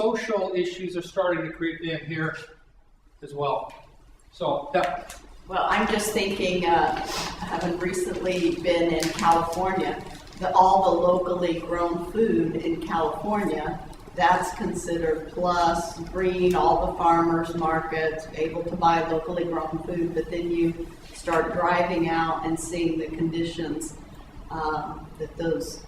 social issues are starting to creep in here as well. So, yeah. Well, I'm just thinking, having recently been in California, all the locally grown food in California, that's considered plus, green, all the farmers markets, able to buy locally grown food, but then you start driving out and seeing the conditions that those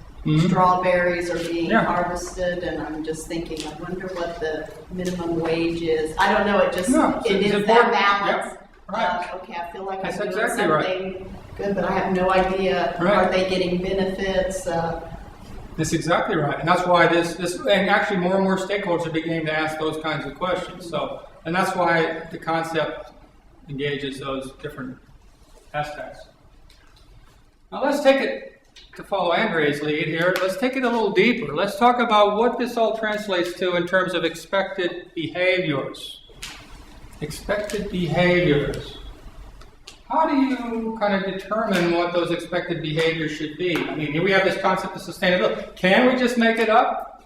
strawberries are being harvested, and I'm just thinking, I wonder what the minimum wage is. I don't know, it is that balance. Yeah. Right. Okay, I feel like That's I'm doing exactly something good, but I have no idea. Right. Are they getting benefits? That's exactly right, and that's why this, and actually more and more stakeholders are beginning to ask those kinds of questions. So, and that's why the concept engages those different aspects. Now let's take it, to follow Andre's lead here, let's take it a little deeper. Let's talk about what this all translates to in terms of expected behaviors. Expected behaviors. How do you kind of determine what those expected behaviors should be? I mean, here we have this concept of sustainability. Can we just make it up?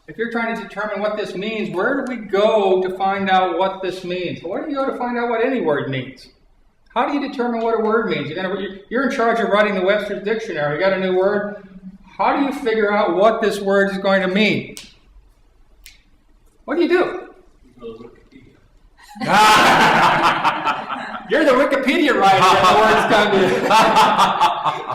If you're trying to determine what this means, where do we go to find out what this means? Where do you go to find out what any word means? How do you determine what a word means? You're in charge of writing the Webster's Dictionary. You got a new word. How do you figure out what this word is going to mean? What do you do? You're the Wikipedia writer.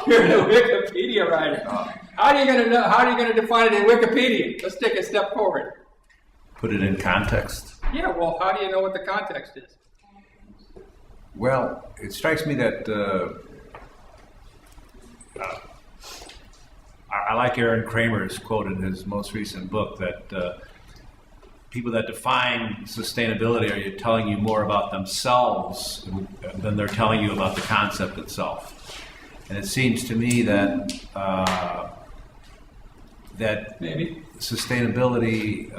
You're the Wikipedia writer. How are you going to know? How are you going to define it in Wikipedia? Let's take a step forward. Put it in context. Yeah. Well, how do you know what the context is? Well, it strikes me that I like Aaron Kramer's quote in his most recent book that people that define sustainability are telling you more about themselves than they're telling you about the concept itself. And it seems to me that that maybe sustainability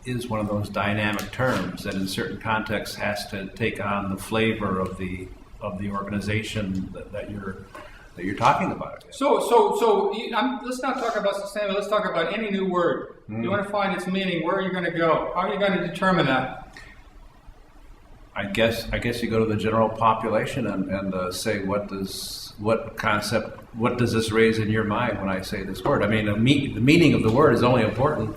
is one of those dynamic terms that in certain contexts has to take on the flavor of the organization that you're talking about. So let's not talk about sustainability. Let's talk about any new word. You want to find its meaning. Where are you going to go? How are you going to determine that? I guess you go to the general population and say what does this raise in your mind when I say this word? I mean, the meaning of the word is only important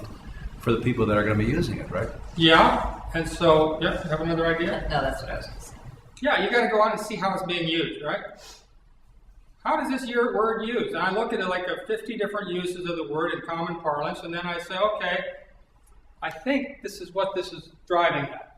for the people that are going to be using it, right? Yeah. And so, yeah, you have another idea? No, that's what I was going to say. Yeah, you got to go out and see how it's being used, right? How does this word used? And I look at it like 50 different uses of the word in common parlance, and then I say, okay, I think this is what this is driving at.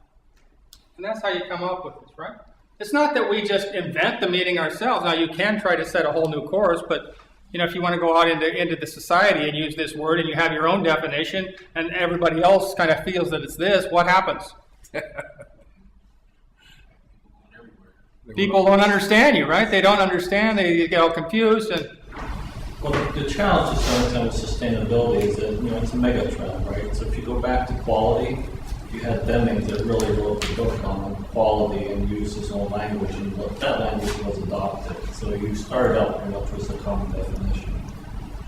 And that's how you come up with this, right? It's not that we just invent the meaning ourselves. Now, you can try to set a whole new course, but if you want to go out into the society and use this word and you have your own definition and everybody else kind of feels that it's this, what happens? People don't understand you, right? They don't understand. They get all confused. Well, the challenge to some extent with sustainability is that it's a mega trend, right? So if you go back to quality, you had Deming that really wrote the book on quality and used his own language, and that language was adopted. So you started out with what was the common definition.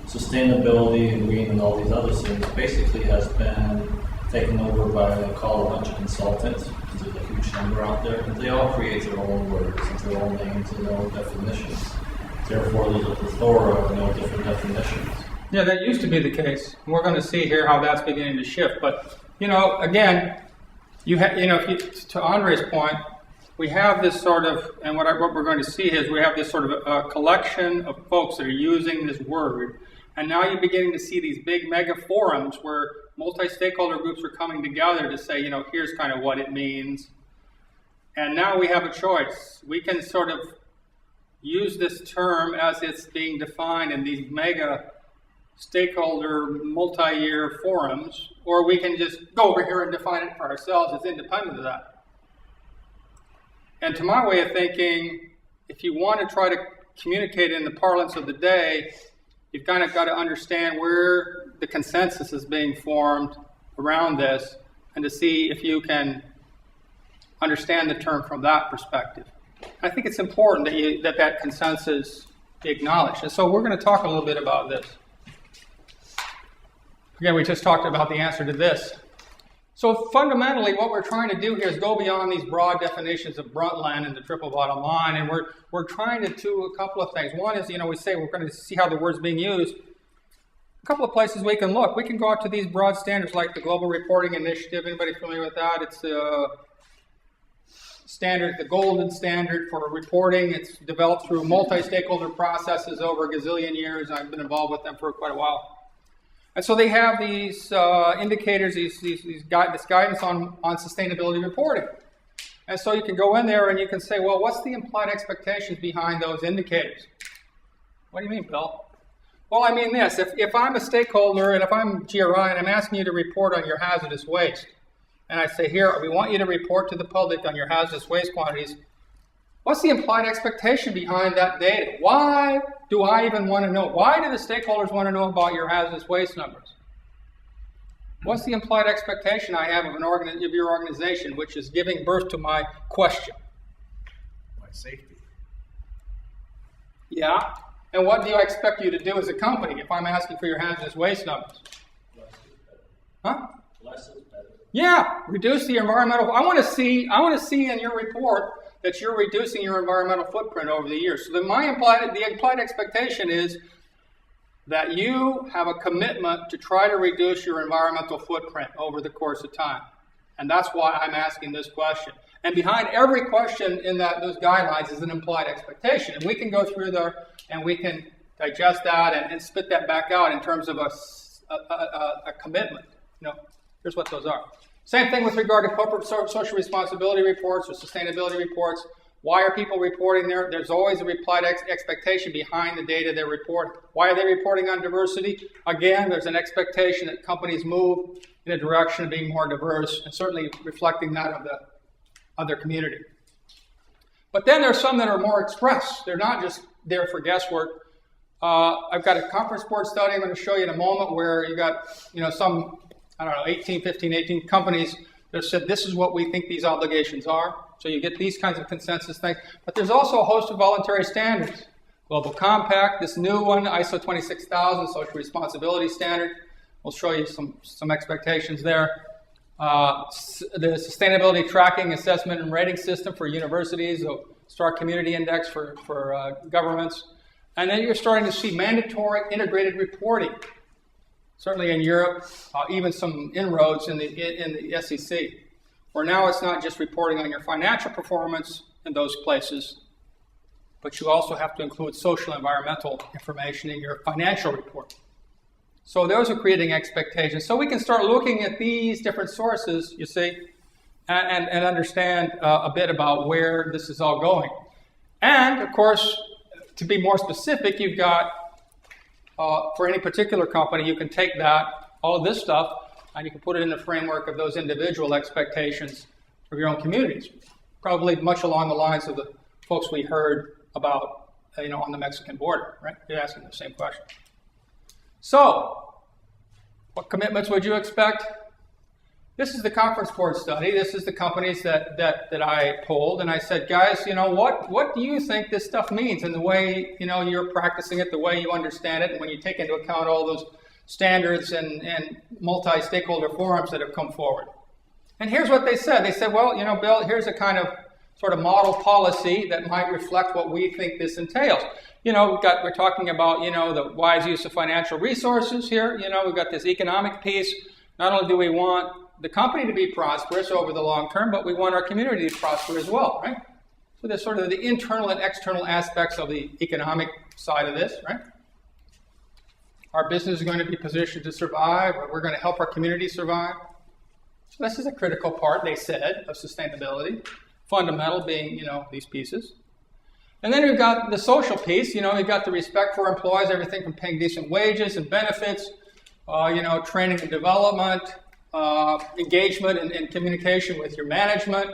Sustainability and green and all these other things basically has been taken over by, I call a bunch of consultants. There's a huge number out there, and they all create their own words and their own names and their own definitions. Therefore, there's a plethora of different definitions. Yeah, that used to be the case. We're going to see here how that's beginning to shift. But again, to Andre's point, we have this sort of, and what we're going to see is we have this sort of a collection of folks that are using this word, and now you're beginning to see these big mega forums where multi-stakeholder groups are coming together to say, here's kind of what it means. And now we have a choice. We can sort of use this term as it's being defined in these mega stakeholder multi-year forums, or we can just go over here and define it for ourselves as independent of that. And to my way of thinking, if you want to try to communicate in the parlance of the day, you've kind of got to understand where the consensus is being formed around this, and to see if you can understand the term from that perspective. I think it's important that that consensus be acknowledged. And so we're going to talk a little bit about this. Again, we just talked about the answer to this. So fundamentally, what we're trying to do here is go beyond these broad definitions of Brundtland and the triple bottom line, and we're trying to do a couple of things. One is, we say we're going to see how the word's being used. A couple of places we can look. We can go out to these broad standards like the Global Reporting Initiative. Anybody familiar with that? It's the standard, the golden standard for reporting. It's developed through multi-stakeholder processes over a gazillion years. I've been involved with them for quite a while. And so they have these indicators, this guidance on sustainability reporting. And so you can go in there and you can say, well, what's the implied expectations behind those indicators? What do you mean, Bill? Well, I mean this. If I'm a stakeholder and if I'm GRI and I'm asking you to report on your hazardous waste, and I say, here, we want you to report to the public on your hazardous waste quantities, what's the implied expectation behind that data? Why do I even want to know? Why do the stakeholders want to know about your hazardous waste numbers? What's the implied expectation I have of your organization, which is giving birth to my question? My safety. Yeah. And what do I expect you to do as a company if I'm asking for your hazardous waste numbers? Less is better. Huh? Less is better. Yeah. Reduce the environmental. I want to see in your report that you're reducing your environmental footprint over the years. So the implied expectation is that you have a commitment to try to reduce your environmental footprint over the course of time. And that's why I'm asking this question. And behind every question in those guidelines is an implied expectation. And we can go through there and we can digest that and spit that back out in terms of a commitment. Here's what those are. Same thing with regard to corporate social responsibility reports or sustainability reports. Why are people reporting there? There's always a implied expectation behind the data they're reporting. Why are they reporting on diversity? Again, there's an expectation that companies move in a direction of being more diverse and certainly reflecting that of their community. But then there's some that are more express. They're not just there for guesswork. I've got a conference board study I'm going to show you in a moment where you got some 18 companies that said this is what we think these obligations are. So you get these kinds of consensus things. But there's also a host of voluntary standards. Global Compact, this new one, ISO 26000, Social Responsibility Standard. We'll show you some expectations there. The Sustainability Tracking, Assessment, and Rating System for universities, the STAR Community Index for governments. And then you're starting to see mandatory integrated reporting. Certainly in Europe, even some inroads in the SEC, where now it's not just reporting on your financial performance in those places, but you also have to include social and environmental information in your financial report. So those are creating expectations. So we can start looking at these different sources, you see, and understand a bit about where this is all going. And, of course, to be more specific, you've got for any particular company, you can take all of this stuff, and you can put it in the framework of those individual expectations of your own communities. Probably much along the lines of the folks we heard about, on the Mexican border, right? You're asking the same question. So, what commitments would you expect? This is the conference board study. This is the companies that I polled, and I said, guys, what do you think this stuff means in the way, you're practicing it, the way you understand it, and when you take into account all those standards and multi-stakeholder forums that have come forward. And here's what they said. They said, well, Bill, here's a kind of sort of model policy that might reflect what we think this entails. We're talking about, the wise use of financial resources here. We've got this economic piece. Not only do we want the company to be prosperous over the long term, but we want our community to prosper as well, right? So there's sort of the internal and external aspects of the economic side of this, right? Our business is going to be positioned to survive, or we're going to help our community survive. So this is a critical part, they said, of sustainability. Fundamental being, these pieces. And then we've got the social piece. We've got the respect for employees, everything from paying decent wages and benefits, training and development, engagement and communication with your management,